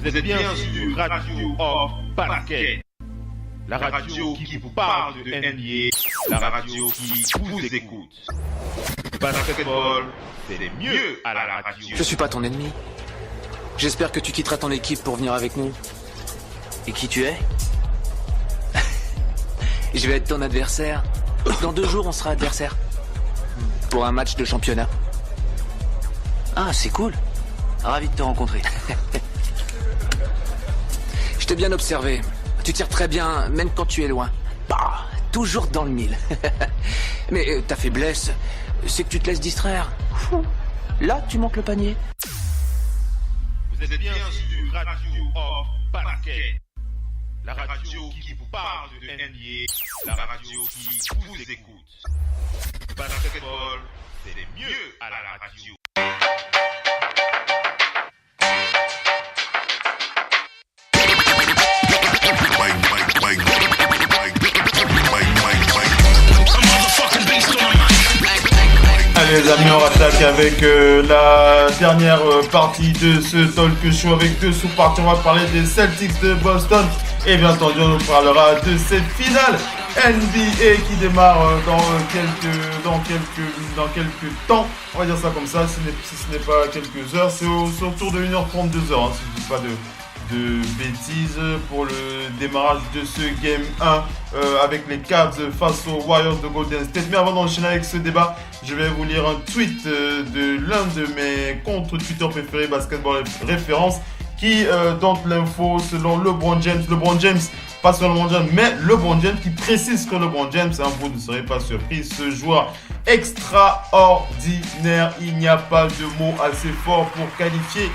Vous êtes bien sur Radio Hors Parquet. La radio qui vous parle de NBA. La radio qui vous écoute. Basketball, c'est mieux à la radio. Je suis pas ton ennemi. J'espère que tu quitteras ton équipe pour venir avec nous. Et qui tu es? Je vais être ton adversaire. Dans 2 jours, on sera adversaire. Pour un match de championnat. Ah, c'est cool. Ravi de te rencontrer. Je t'ai bien observé. Tu tires très bien, même quand tu es loin. Bah, toujours dans le mille. Mais ta faiblesse, c'est que tu te laisses distraire. Là, tu manques le panier. Vous êtes bien sur Radio Hors Parquet. La radio qui vous parle de NBA. La radio qui vous écoute. Basketball, c'est mieux à la radio. Allez les amis, on attaque avec la dernière partie de ce talk show avec 2 sous-parties. On va parler des Celtics de Boston et bien entendu on nous parlera de cette finale NBA qui démarre dans quelques temps. On va dire ça comme ça, si ce n'est pas quelques heures, c'est autour de 1h32 hein, si je ne dis pas de bêtises pour le démarrage de ce Game 1 avec les Cavs face aux Warriors de Golden State. Mais avant d'enchaîner avec ce débat, je vais vous lire un tweet de l'un de mes comptes Twitter préférés, Basketball Référence, qui donne l'info selon LeBron James, pas seulement LeBron James, mais LeBron James qui précise que LeBron James, hein, vous ne serez pas surpris, ce joueur extraordinaire, il n'y a pas de mots assez forts pour qualifier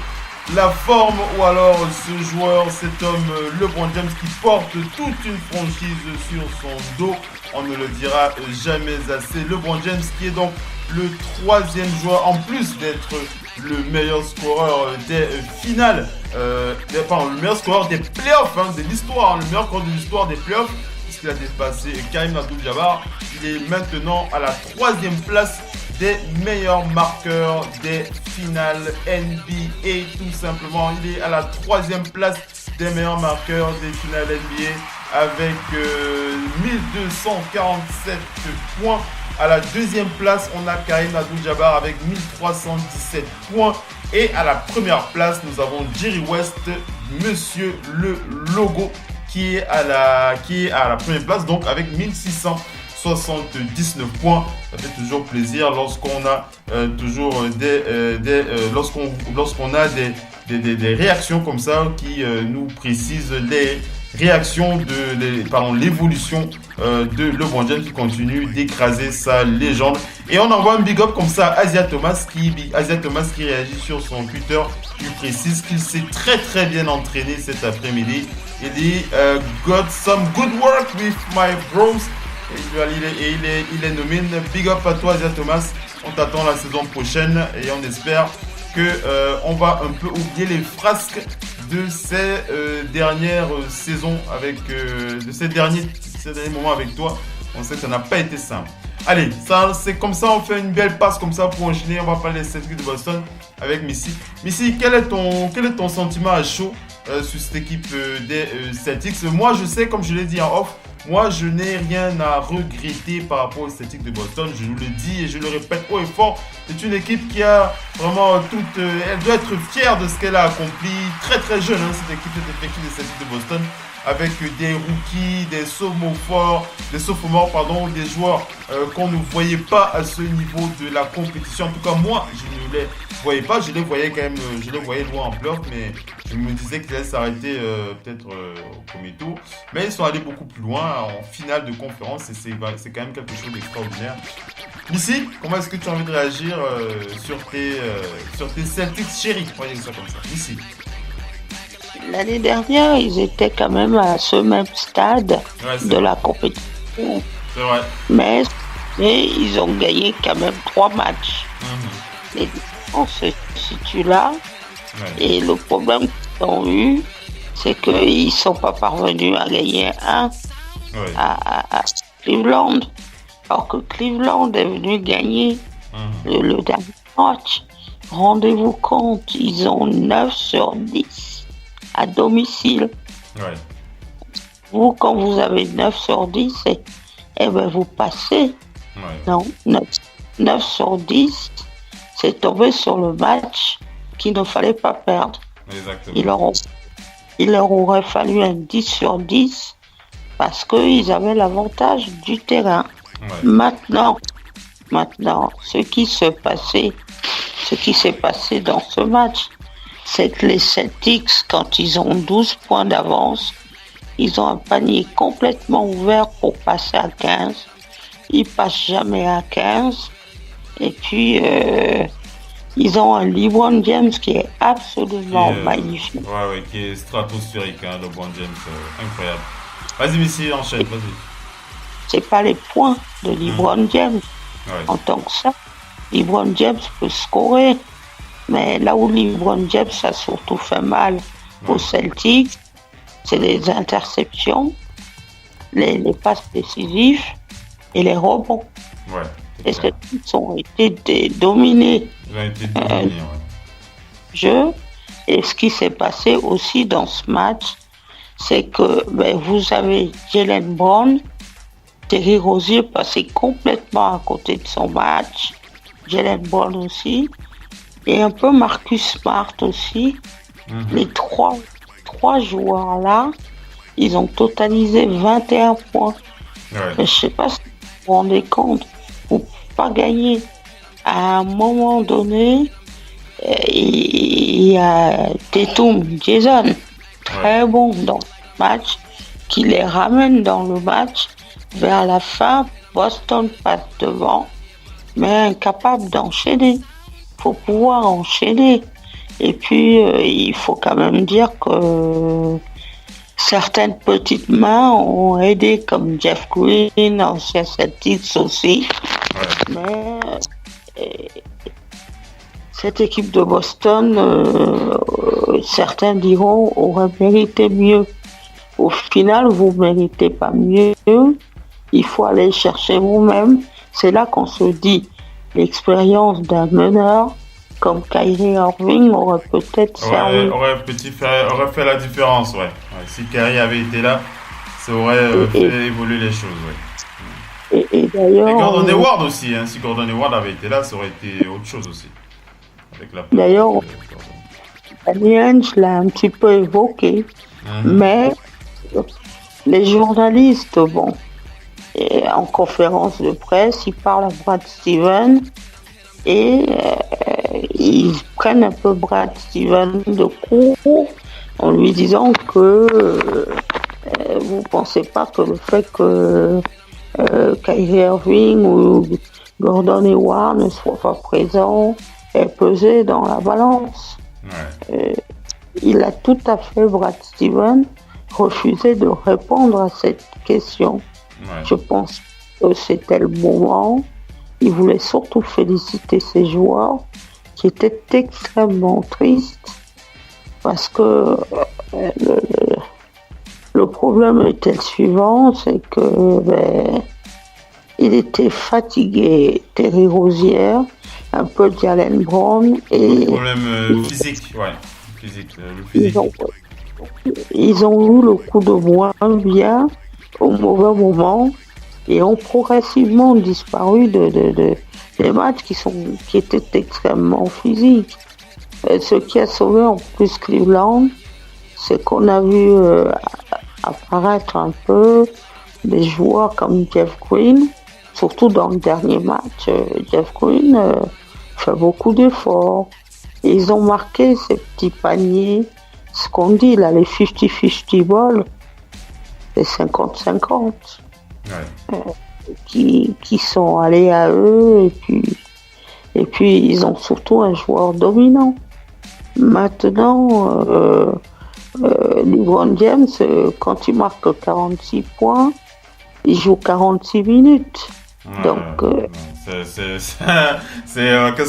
la forme ou alors ce joueur, cet homme LeBron James qui porte toute une franchise sur son dos. On ne le dira jamais assez. LeBron James qui est donc le 3e joueur en plus d'être le meilleur scoreur des finales, le meilleur scoreur des playoffs de l'histoire, le meilleur scoreur de l'histoire des playoffs puisqu'il a dépassé Kareem Abdul-Jabbar. Il est maintenant à la 3e place des meilleurs marqueurs des finales NBA, tout simplement. Il est à la 3e place des meilleurs marqueurs des finales NBA avec 1247 points. À la 2e place, on a Kareem Abdul-Jabbar avec 1317 points. Et à la 1re place, nous avons Jerry West, Monsieur le Logo, qui est à la 1re place, donc avec 1679 points. Ça fait toujours plaisir lorsqu'on a lorsqu'on a des réactions comme ça qui nous précisent les réactions l'évolution de LeBron James qui continue d'écraser sa légende. Et on envoie un big up comme ça à Asia Thomas qui réagit sur son Twitter. Il précise qu'il s'est très très bien entraîné cet après-midi. Il dit got some good work with my bros. Et il est nommé. Big up à toi Asia Thomas. On t'attend la saison prochaine et on espère que on va un peu oublier les frasques de ces dernières saisons de ces derniers moments avec toi. On sait que ça n'a pas été simple. Allez, ça c'est comme ça, on fait une belle passe comme ça pour enchaîner. On va parler des Celtics de Boston avec Missy. Missy, quel est ton sentiment à chaud sur cette équipe des Celtics? Moi, je sais, comme je l'ai dit en off, moi, je n'ai rien à regretter par rapport aux Celtics de Boston. Je vous le dis et je le répète haut et fort. C'est une équipe qui a vraiment elle doit être fière de ce qu'elle a accompli. Très très jeune, hein, cette équipe des Celtics de Boston. Avec des rookies, des sophomores, des joueurs qu'on ne voyait pas à ce niveau de la compétition. En tout cas, moi, je ne les voyais pas. Je les voyais quand même, je les voyais loin en playoff, mais je me disais qu'ils allaient s'arrêter peut-être au premier tour. Mais ils sont allés beaucoup plus loin en finale de conférence et c'est quand même quelque chose d'extraordinaire. Missy, comment est-ce que tu as envie de réagir sur tes Celtics chéris? On va dire ça comme ça. Missy. L'année dernière, ils étaient quand même à ce même stade de la compétition. C'est vrai. Mais ils ont gagné quand même 3 matchs. Les différences se situent là. Ouais. Et le problème qu'ils ont eu, c'est qu'ils ne sont pas parvenus à gagner un à Cleveland. Alors que Cleveland est venu gagner le dernier match. Rendez-vous compte, ils ont 9/10. à domicile. Ouais. Vous, quand vous avez 9 sur 10, vous passez. Ouais. Non, 9 sur 10, c'est tombé sur le match qu'il ne fallait pas perdre. Exactement. Il leur aurait fallu un 10 sur 10 parce qu'ils avaient l'avantage du terrain. Ouais. Maintenant, ce qui s'est passé dans ce match, c'est que les Celtics, quand ils ont 12 points d'avance, ils ont un panier complètement ouvert pour passer à 15. Ils passent jamais à 15. Et puis, ils ont un LeBron James qui est absolument magnifique. Ouais, qui est stratosphérique, hein, LeBron James, incroyable. Vas-y, Missy, enchaîne, vas-y. C'est pas les points de LeBron James en tant que ça. LeBron James peut scorer, mais là où LeBron James a surtout fait mal aux Celtics, c'est les interceptions, les passes décisives et les rebonds. Ouais. Les Celtics ont été dominés. Ils ont été dominés, Jeu. Et ce qui s'est passé aussi dans ce match, c'est que vous avez Jaylen Brown, Terry Rozier passé complètement à côté de son match, Jaylen Brown aussi, et un peu Marcus Smart aussi. Les trois joueurs là, ils ont totalisé 21 points. Ouais. Mais je sais pas si vous vous rendez compte, vous ne pouvez pas gagner. À un moment donné, il y a Tatum, Jason, très bon dans le match, qui les ramène dans le match. Vers la fin, Boston passe devant, mais incapable d'enchaîner. Il faut pouvoir enchaîner. Et puis, il faut quand même dire que certaines petites mains ont aidé, comme Jeff Green, ancien Celtics aussi. Mais cette équipe de Boston, certains diront, aurait mérité mieux. Au final, vous ne méritez pas mieux. Il faut aller chercher vous-même. C'est là qu'on se dit, l'expérience d'un meneur comme Kyrie Irving aurait peut-être servi. Aurait fait la différence, ouais. Si Kyrie avait été là, ça aurait fait évoluer les choses, Et d'ailleurs... Et Gordon Hayward aussi, hein. Si Gordon Hayward avait été là, ça aurait été autre chose aussi. Avec la d'ailleurs, Danny Ainge l'a un petit peu évoqué, mais les journalistes, et en conférence de presse, ils parlent à Brad Stevens et ils prennent un peu Brad Stevens de court en lui disant que vous pensez pas que le fait que Kyrie Irving ou Gordon Hayward ne soient pas présents est pesé dans la balance. Il a tout à fait, Brad Stevens, refusé de répondre à cette question. Je pense que c'était le moment. Il voulait surtout féliciter ses joueurs qui étaient extrêmement tristes parce que le problème était le suivant, c'est que il était fatigué, Terry Rozier, un peu Jaylen Brown et le problème physique, le physique. Ils ont eu le coup de moins bien au mauvais moment et ont progressivement disparu des matchs qui étaient extrêmement physiques. Ce qui a sauvé en plus Cleveland, c'est qu'on a vu apparaître un peu des joueurs comme Jeff Green, surtout dans le dernier match. Jeff Green fait beaucoup d'efforts. Et ils ont marqué ces petits paniers, ce qu'on dit là, les 50-50 balls, les 50-50, qui sont allés à eux, et puis ils ont surtout un joueur dominant. Maintenant, LeBron James, quand il marque 46 points, il joue 46 minutes. Donc, qu'est-ce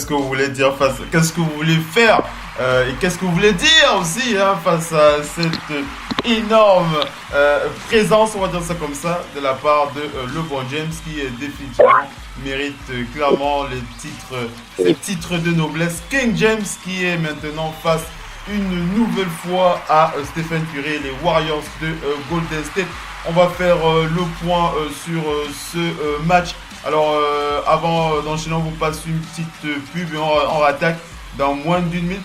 que vous voulez dire qu'est-ce que vous voulez faire et qu'est-ce que vous voulez dire aussi face à cette énorme présence, on va dire ça comme ça, de la part de LeBron James qui définitivement mérite clairement ces titres de noblesse. King James qui est maintenant face une nouvelle fois à Stephen Curry et les Warriors de Golden State. On va faire le point sur ce match. Alors, avant d'enchaîner, on vous passe une petite pub et on attaque dans moins d'une minute.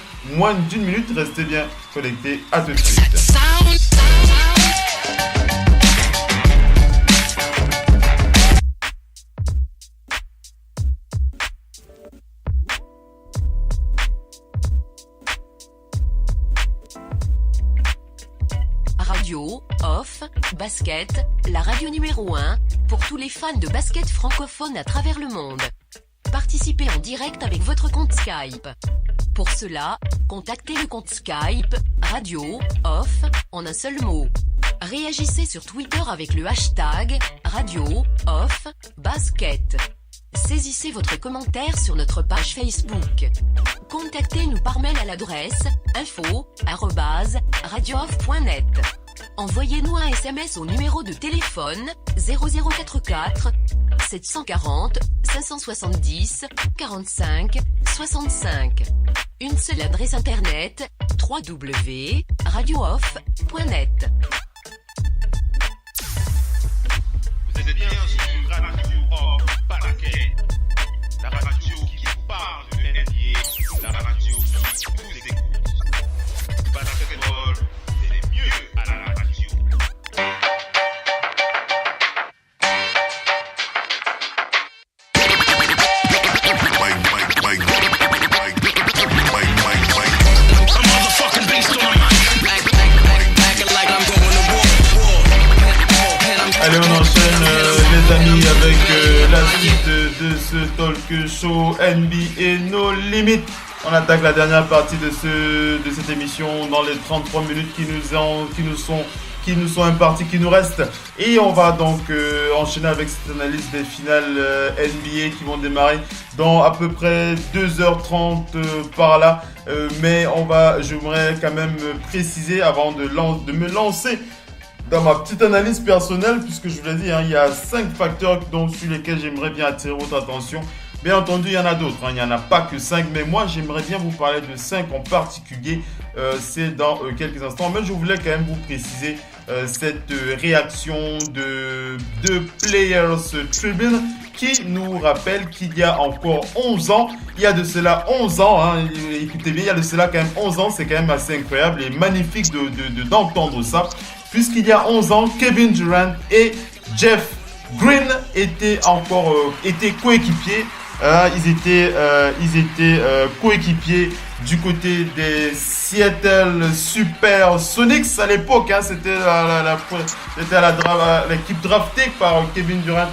Restez bien connectés. À tout de suite. Radio, off, basket, la radio numéro 1 pour tous les fans de basket francophone à travers le monde. Participez en direct avec votre compte Skype. Pour cela, contactez le compte Skype Radio, off, en un seul mot. Réagissez sur Twitter avec le hashtag Radio, off, basket. Saisissez votre commentaire sur notre page Facebook. Contactez-nous par mail à l'adresse info@radiooff.net. Envoyez-nous un SMS au numéro de téléphone 0044 740 570 45 65. Une seule adresse internet www.radiooff.net. Vous êtes bien sur Radio Off Basket, la radio qui vous parle de NBA, la radio qui vous écoute. Basketball, c'est mieux à la radio. Allez, on enchaîne les amis avec la suite de ce talk show NBA No Limit. On attaque la dernière partie de cette émission dans les 33 minutes qui nous sont imparties, qui nous restent. Et on va donc enchaîner avec cette analyse des finales NBA qui vont démarrer dans à peu près 2h30 par là. Mais j'aimerais quand même préciser avant de me lancer dans ma petite analyse personnelle, puisque je vous l'ai dit, il y a 5 facteurs sur lesquels j'aimerais bien attirer votre attention. Bien entendu, il y en a d'autres, il n'y en a pas que 5, mais moi j'aimerais bien vous parler de 5 en particulier, c'est dans quelques instants. Mais je voulais quand même vous préciser cette réaction de Players Tribune qui nous rappelle qu'il y a encore 11 ans, il y a de cela 11 ans, écoutez bien, il y a de cela quand même 11 ans, c'est quand même assez incroyable et magnifique d'entendre ça. Puisqu'il y a 11 ans, Kevin Durant et Jeff Green étaient coéquipiers. Ils étaient coéquipiers du côté des Seattle Supersonics à l'époque. C'était l'équipe draftée par Kevin Durant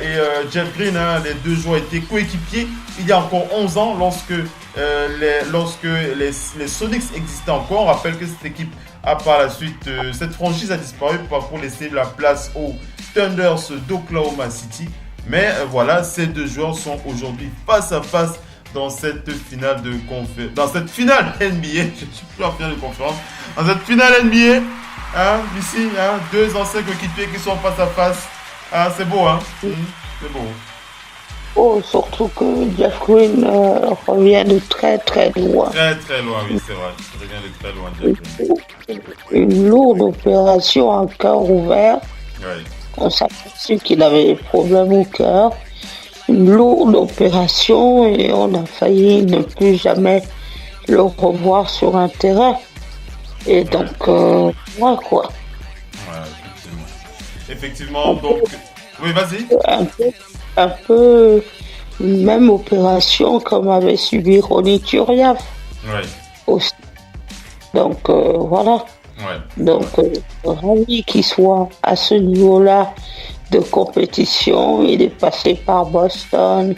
et Jeff Green. Les deux joueurs étaient coéquipiers il y a encore 11 ans lorsque les Sonics existaient encore. On rappelle que cette équipe par la suite, cette franchise a disparu pour laisser la place aux Thunders d'Oklahoma City. Mais voilà, ces deux joueurs sont aujourd'hui face à face dans cette finale dans cette finale NBA. Je ne suis plus en finale de conférence. Dans cette finale NBA, ici, deux anciens coéquipiers qui sont face à face. C'est beau, c'est beau. Oh, surtout que Jeff Green revient de très très loin. Très très loin, oui, c'est vrai. Il revient de très loin, Jeff Green. Une lourde opération à cœur ouvert. Oui. On s'est aperçu qu'il avait des problèmes au cœur. Une lourde opération et on a failli ne plus jamais le revoir sur un terrain. Et donc, voilà quoi. Ouais, effectivement, donc... Oui, vas-y. Un peu même opération comme avait subi Ronny Turiaf. Oui. Aussi. Donc, voilà. Ouais. Donc, ravi qu'il soit à ce niveau-là de compétition. Il est passé par Boston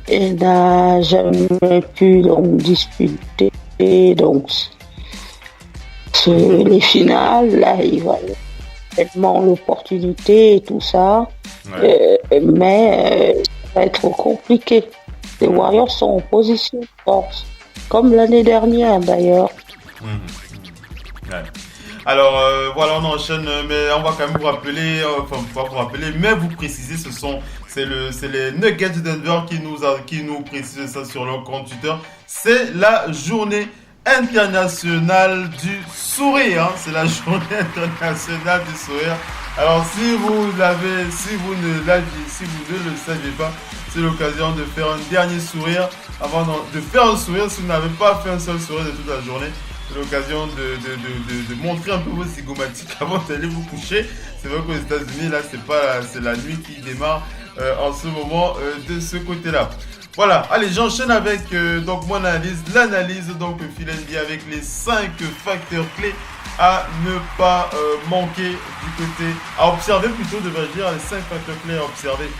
et n'a jamais pu donc disputer donc les finales. Là, il va tellement l'opportunité et tout ça, mais ça va être compliqué. Les Warriors sont en position de force, comme l'année dernière d'ailleurs. Ouais. Alors voilà, on enchaîne, mais on va quand même vous rappeler, pas vous rappeler, mais vous préciser, c'est les Nuggets de Denver qui nous précisent ça sur leur compte Twitter. C'est la journée internationale du sourire. C'est la journée internationale du sourire. Alors si vous ne le saviez pas, c'est l'occasion de faire un dernier sourire avant de faire un sourire. Si vous n'avez pas fait un seul sourire de toute la journée, c'est l'occasion de montrer un peu vos zygomatiques avant d'aller vous coucher. C'est vrai qu'aux États-Unis, là, c'est la nuit qui démarre en ce moment de ce côté-là. Voilà, allez, j'enchaîne avec donc mon l'analyse donc Phil NBA avec les 5 facteurs clés à ne pas manquer du côté, à observer plutôt, devrais-je dire, les 5 facteurs clés à observer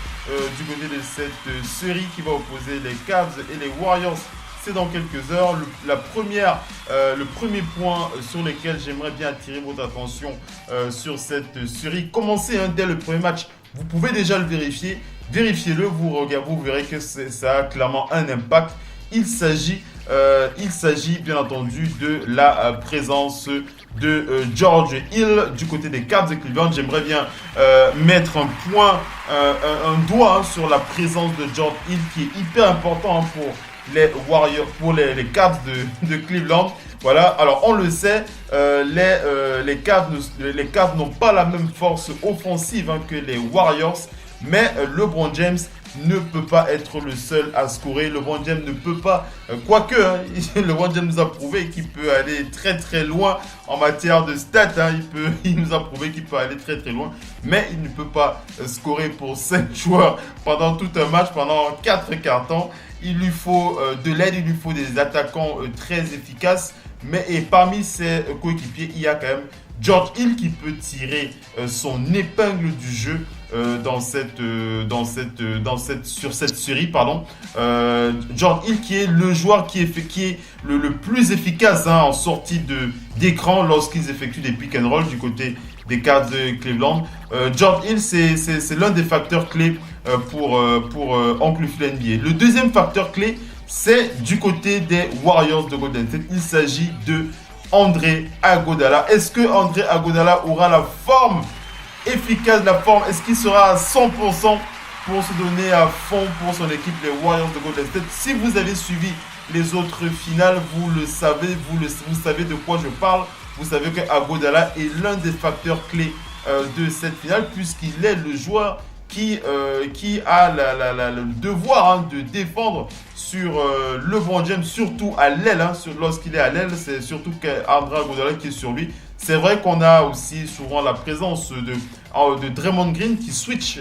du côté de cette série qui va opposer les Cavs et les Warriors. C'est dans quelques heures. Le premier point sur lequel j'aimerais bien attirer votre attention sur cette série. Commencez dès le premier match. Vous pouvez déjà le vérifier. Vérifiez-le, vous verrez que ça a clairement un impact. Il s'agit bien entendu de la présence de George Hill du côté des Cavs de Cleveland. J'aimerais bien mettre un doigt sur la présence de George Hill qui est hyper important pour les Warriors, pour les Cavs de Cleveland. Voilà, alors on le sait, les Cavs n'ont pas la même force offensive que les Warriors, mais LeBron James ne peut pas être le seul à scorer. LeBron James ne peut pas, LeBron James nous a prouvé qu'il peut aller très très loin en matière de stats. Il nous a prouvé qu'il peut aller très très loin, mais il ne peut pas scorer pour 5 joueurs pendant tout un match, pendant 4 quarts temps. Il lui faut de l'aide, il lui faut des attaquants très efficaces. Et parmi ses coéquipiers, il y a quand même George Hill qui peut tirer son épingle du jeu sur cette série. George Hill qui est le joueur qui est le plus efficace en sortie d'écran lorsqu'ils effectuent des pick and roll du côté des Cavs de Cleveland. George Hill, c'est l'un des facteurs clés pour Oncle Phil NBA. Le deuxième facteur clé, c'est du côté des Warriors de Golden State. Il s'agit de André Iguodala. Est-ce que André Iguodala aura la forme efficace, est-ce qu'il sera à 100% pour se donner à fond pour son équipe, les Warriors de Golden State? Si vous avez suivi les autres finales, vous savez de quoi je parle. Vous savez que Iguodala est l'un des facteurs clés de cette finale, puisqu'il est le joueur qui a le devoir de défendre sur LeBron James, surtout à l'aile. Lorsqu'il est à l'aile, c'est surtout André Iguodala qui est sur lui. C'est vrai qu'on a aussi souvent la présence de Draymond Green qui switch,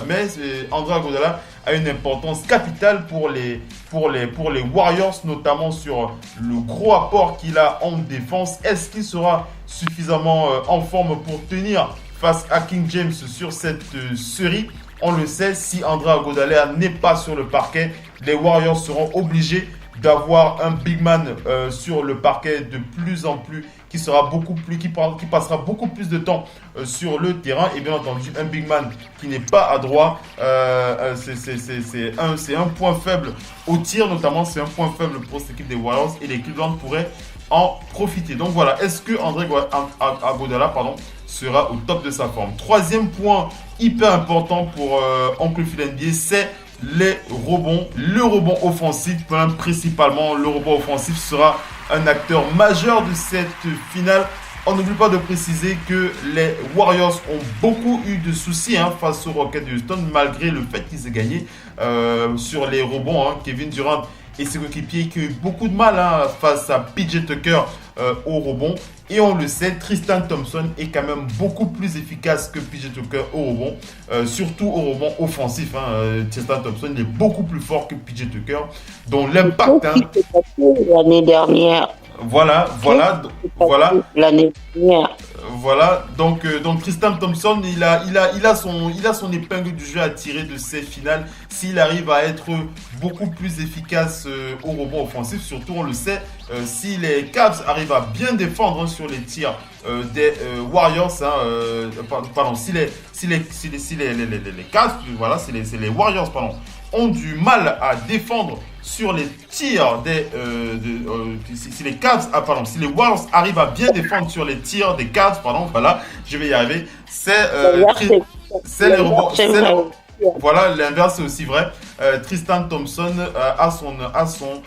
mais André Iguodala a une importance capitale pour les Warriors, notamment sur le gros apport qu'il a en défense. Est-ce qu'il sera suffisamment en forme pour tenir face à King James sur cette série? On le sait, si André Iguodala n'est pas sur le parquet, les Warriors seront obligés d'avoir un big man sur le parquet de plus en plus, qui passera beaucoup plus de temps sur le terrain. Et bien entendu, un big man qui n'est pas adroit, c'est un point faible au tir, notamment c'est un point faible pour cette équipe des Warriors, et les Cleveland pourraient en profiter. Donc voilà, est-ce que André Iguodala sera au top de sa forme? Troisième point hyper important pour Oncle Phil NBA, c'est les rebonds. Le rebond offensif, principalement le rebond offensif, sera un acteur majeur de cette finale. On n'oublie pas de préciser que les Warriors ont beaucoup eu de soucis face aux Rockets de Houston, malgré le fait qu'ils aient gagné sur les rebonds. Kevin Durant et ses coéquipiers qui ont eu beaucoup de mal face à PJ Tucker au rebond. Et on le sait, Tristan Thompson est quand même beaucoup plus efficace que PJ Tucker au rebond, surtout au rebond offensif. Tristan Thompson est beaucoup plus fort que PJ Tucker, dont l'impact... L'année dernière. Voilà. L'année dernière. Voilà, donc Tristan Thompson, il a son épingle du jeu à tirer de ces finales s'il arrive à être beaucoup plus efficace au rebond offensif. Surtout, on le sait, si les Cavs arrivent à bien défendre sur les tirs des Warriors, si les Cavs, voilà, c'est les Warriors, ont du mal à défendre sur les tirs si les Warriors arrivent à bien défendre sur les tirs des Cavs, voilà, je vais y arriver, c'est les rebonds. Voilà, l'inverse c'est aussi vrai. Tristan Thompson a son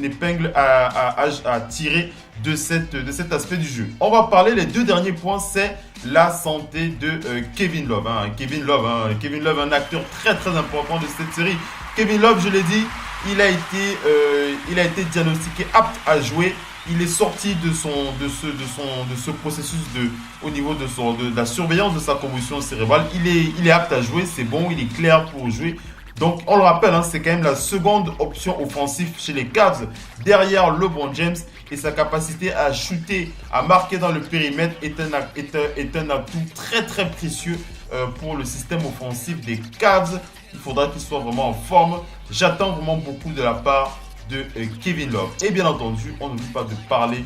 épingle à tirer de cet aspect du jeu. On va parler, les deux derniers points, c'est la santé de Kevin Love. Kevin Love, un acteur très très important de cette série. Kevin Love, je l'ai dit, il a été diagnostiqué apte à jouer. Il est sorti de ce processus au niveau de la surveillance de sa convulsion cérébrale. Il est apte à jouer, c'est bon, il est clair pour jouer. Donc, on le rappelle, c'est quand même la seconde option offensive chez les Cavs, derrière LeBron James, et sa capacité à shooter, à marquer dans le périmètre est un atout très très précieux pour le système offensif des Cavs. Il faudra qu'il soit vraiment en forme. J'attends vraiment beaucoup de la part de Kevin Love. Et bien entendu, on n'oublie pas de parler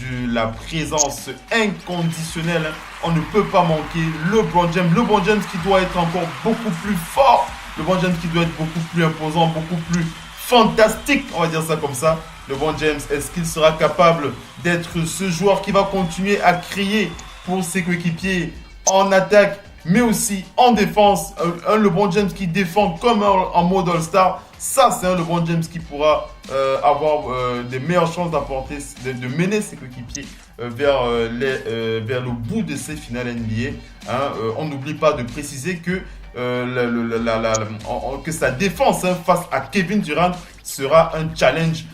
de la présence inconditionnelle. On ne peut pas manquer LeBron James. LeBron James qui doit être encore beaucoup plus fort. LeBron James qui doit être beaucoup plus imposant, beaucoup plus fantastique, on va dire ça comme ça. LeBron James, est-ce qu'il sera capable d'être ce joueur qui va continuer à crier pour ses coéquipiers en attaque, mais aussi en défense? Un LeBron James qui défend comme en mode All-Star. Ça, c'est un LeBron James qui pourra avoir des meilleures chances de mener ses coéquipiers vers le bout de ces finales NBA. On n'oublie pas de préciser que que sa défense face à Kevin Durant sera un challenge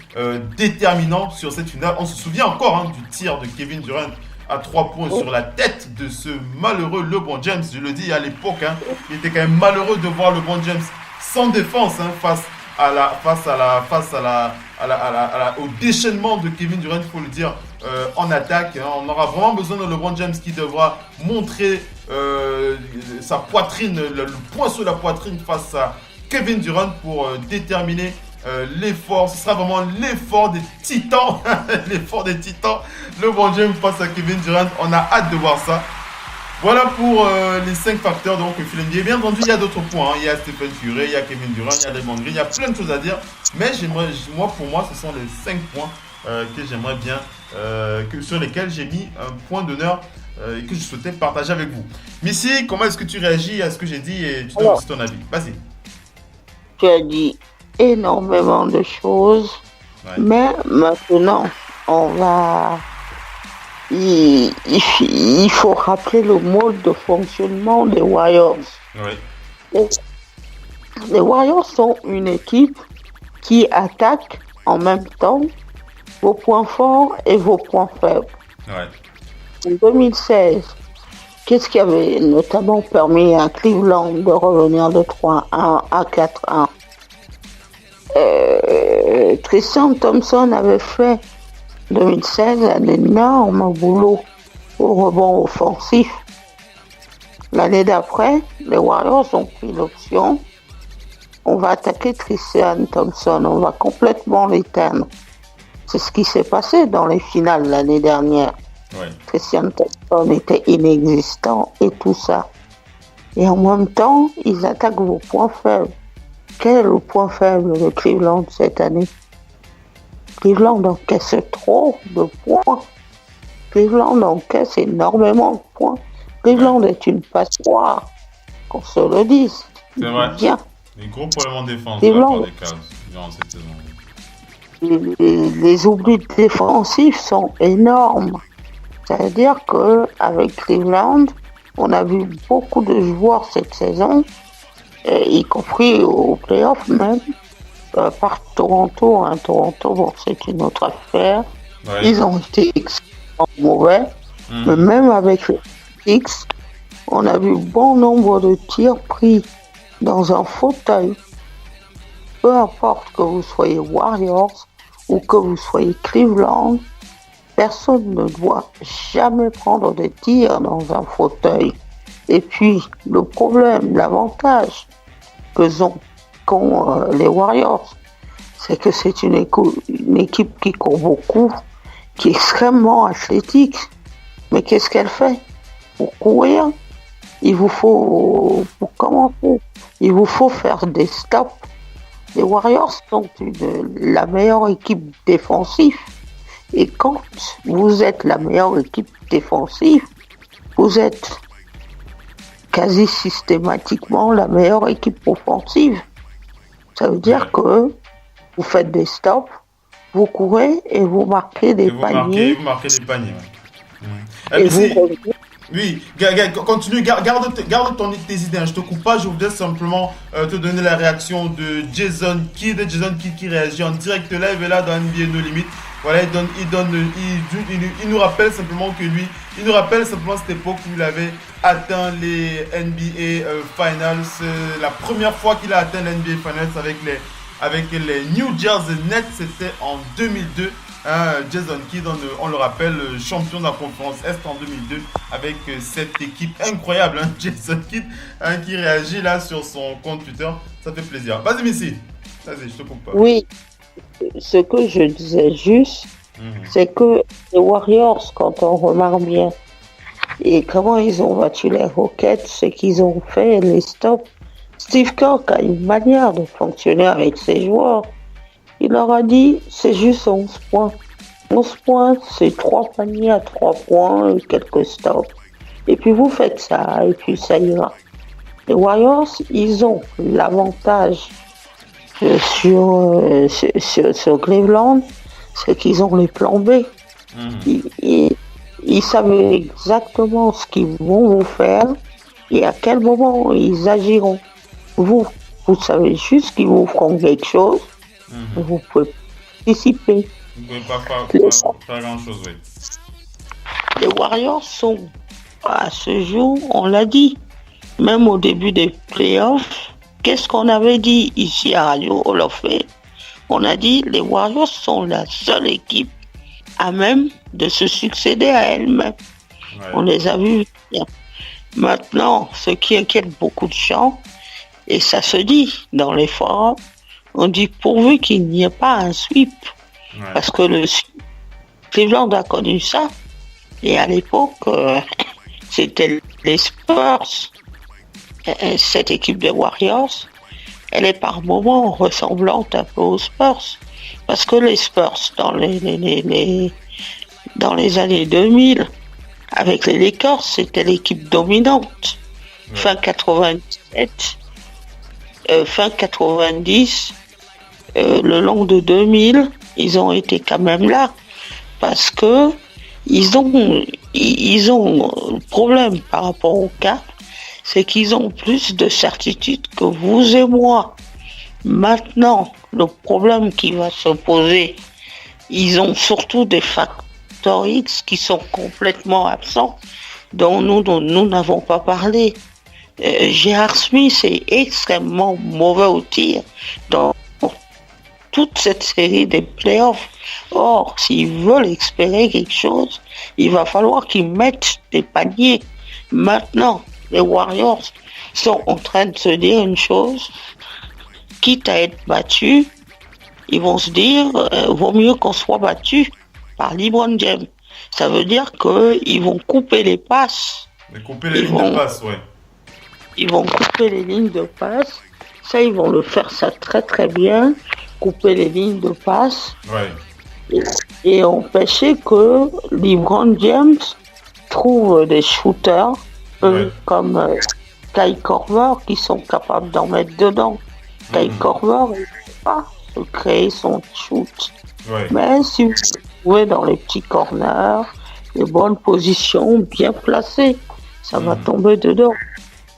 déterminant sur cette finale. On se souvient encore du tir de Kevin Durant à 3 points sur la tête de ce malheureux LeBron James. Je le dis à l'époque, il était quand même malheureux de voir LeBron James sans défense face au déchaînement de Kevin Durant, il faut le dire, en attaque. On aura vraiment besoin de LeBron James qui devra montrer sa poitrine, le poing sur la poitrine face à Kevin Durant pour déterminer l'effort. Ce sera vraiment l'effort des titans. L'effort des titans. LeBron James face à Kevin Durant. On a hâte de voir ça. Voilà pour les 5 facteurs donc NBA. Bien entendu, il y a d'autres points. Il y a Stephen Curry, il y a Kevin Durant, il y a Draymond Green. Il y a plein de choses à dire. Mais pour moi, ce sont les 5 points que j'aimerais bien, sur lesquels j'ai mis un point d'honneur et que je souhaitais partager avec vous. Missy, comment est-ce que tu réagis à ce que j'ai dit et tu donnes aussi ton avis? Vas-y. Tu as dit énormément de choses, mais maintenant, il faut rappeler le mode de fonctionnement des Warriors. Ouais. Les Warriors sont une équipe qui attaque en même temps vos points forts et vos points faibles. Ouais. En 2016, qu'est-ce qui avait notamment permis à Cleveland de revenir de 3-1 à 4-1? Tristan Thompson avait fait 2016 un énorme boulot au rebond offensif. L'année d'après, les Warriors ont pris l'option. On va attaquer Tristan Thompson, on va complètement l'éteindre. C'est ce qui s'est passé dans les finales l'année dernière. Ouais. Tristan Thompson était inexistant et tout ça. Et en même temps, ils attaquent vos points faibles. Quel est le point faible de Cleveland cette année? Cleveland encaisse trop de points. Cleveland encaisse énormément de points. Cleveland est une passoire, qu'on se le dise. C'est vrai. Bien. Les gros problèmes en défense Cleveland, de la part des Cavs durant cette saison. les oublis défensifs sont énormes. C'est-à-dire qu'avec Cleveland, on a vu beaucoup de joueurs cette saison, y compris aux playoffs même, par Toronto. Toronto, bon, c'est une autre affaire. Ouais. Ils ont été extrêmement mauvais. Mais même avec les X, on a vu bon nombre de tirs pris dans un fauteuil. Peu importe que vous soyez Warriors ou que vous soyez Cleveland, personne ne doit jamais prendre des tirs dans un fauteuil. Et puis, le problème, l'avantage qu'ont les Warriors, c'est que c'est une équipe qui court beaucoup, qui est extrêmement athlétique. Mais qu'est-ce qu'elle fait? Pour courir, il vous faut faire des stops. Les Warriors sont la meilleure équipe défensive. Et quand vous êtes la meilleure équipe défensive, vous êtes quasi systématiquement la meilleure équipe offensive. Ça veut dire que vous faites des stops, vous courez et vous marquez des paniers. Vous marquez des paniers, ouais. Et oui, continue, garde tes idées, hein. Je te coupe pas, je voudrais simplement te donner la réaction de Jason Kidd qui réagit en direct live et là dans NBA No Limit. Voilà, il nous rappelle simplement que lui, il nous rappelle simplement cette époque où il avait atteint les NBA Finals. La première fois qu'il a atteint les NBA Finals avec les New Jersey Nets, c'était en 2002. Jason Kidd, on le rappelle, champion de la conférence Est en 2002 avec cette équipe incroyable. Jason Kidd qui réagit là sur son compte Twitter. Ça fait plaisir. Vas-y, Missy. Vas-y, je te coupe pas. Oui, ce que je disais juste, c'est que les Warriors, quand on remarque bien, et comment ils ont battu les Rockets, c'est qu'ils ont fait les stops. Steve Kerr a une manière de fonctionner avec ses joueurs. Il leur a dit, c'est juste 11 points. 11 points, c'est 3 paniers à 3 points et quelques stops. Et puis vous faites ça, et puis ça ira. Les Warriors, ils ont l'avantage sur Cleveland, c'est qu'ils ont les plans B. Ils savent exactement ce qu'ils vont vous faire et à quel moment ils agiront. Vous savez juste qu'ils vous feront quelque chose. Vous pouvez participer. Vous ne pouvez pas faire grand-chose, oui. Les Warriors sont, à ce jour, on l'a dit, même au début des playoffs, qu'est-ce qu'on avait dit ici à Radio Hall of Fame? On a dit les Warriors sont la seule équipe à même de se succéder à elle-même. Ouais. On les a vus venir. Maintenant, ce qui inquiète beaucoup de gens, et ça se dit dans les forums, on dit pourvu qu'il n'y ait pas un sweep. Ouais. Parce que le Cleveland a connu ça. Et à l'époque, c'était les Spurs. Cette équipe des Warriors, elle est par moments ressemblante un peu aux Spurs. Parce que les Spurs, dans les années 2000, avec les Lakers, c'était l'équipe dominante. Ouais. Fin 97, fin 90, le long de 2000, ils ont été quand même là. Parce que ils ont le problème par rapport au Cap, c'est qu'ils ont plus de certitude que vous et moi. Maintenant, le problème qui va se poser, ils ont surtout des facteurs X qui sont complètement absents, dont nous n'avons pas parlé. J.R. Smith est extrêmement mauvais au tir dans toute cette série des playoffs. Or, s'ils veulent espérer quelque chose, il va falloir qu'ils mettent des paniers. Maintenant, les Warriors sont en train de se dire une chose, quitte à être battus, ils vont se dire, vaut mieux qu'on soit battu par LeBron James. Ça veut dire qu'ils vont couper les passes. Couper les lignes de passe, ouais. Ils vont couper les lignes de passe. Ça, ils vont le faire ça très très bien. Couper les lignes de passe. Ouais. Et empêcher que LeBron James trouve des shooters comme Kyle Korver qui sont capables d'en mettre dedans. Kyle Korver, il ne peut pas créer son shoot. Ouais. Mais si vous trouvez dans les petits corners, les bonnes positions bien placées, ça va tomber dedans.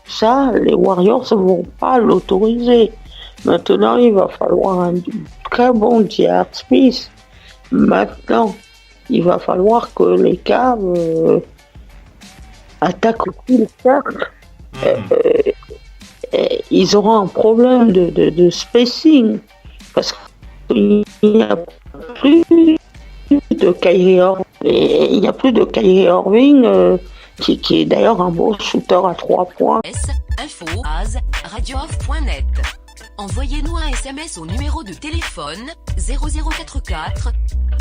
Ça, les Warriors ne vont pas l'autoriser. Maintenant, il va falloir un très bon J.R. Smith. Maintenant, il va falloir que les Cavs attaquent aussi le cercle. Ils auront un problème de spacing. Parce qu'il n'y a plus de Kyrie Irving. Il n'y a plus de Kyrie Irving qui est d'ailleurs un beau shooter à 3 points. info@radiooff.net. Envoyez-nous un SMS au numéro de téléphone 0044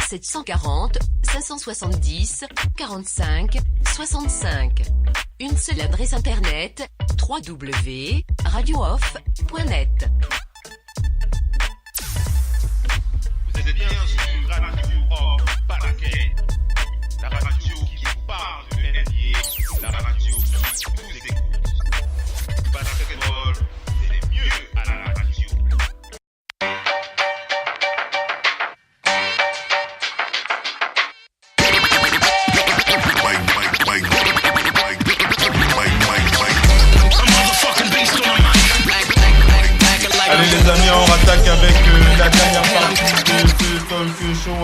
740 570 45 65. Une seule adresse internet www.radiooff.net. Vous êtes bien sur Radio Off Basket, la radio qui vous parle de NBA, la radio qui vous écoute. Basketball.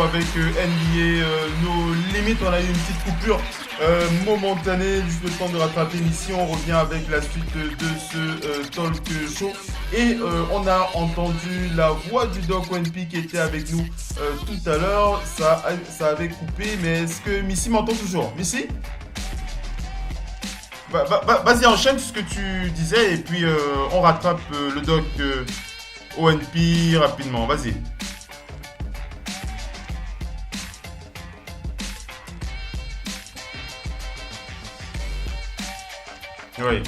toujours avec NBA nos limites. On a eu une petite coupure momentanée, juste le temps de rattraper ici. On revient avec la suite de ce talk show. Et on a entendu la voix du Doc ONP qui était avec nous tout à l'heure. Ça avait coupé, mais est-ce que Missy m'entend toujours? Missy? Vas-y, enchaîne ce que tu disais et puis on rattrape le Doc ONP rapidement. Vas-y. Oui.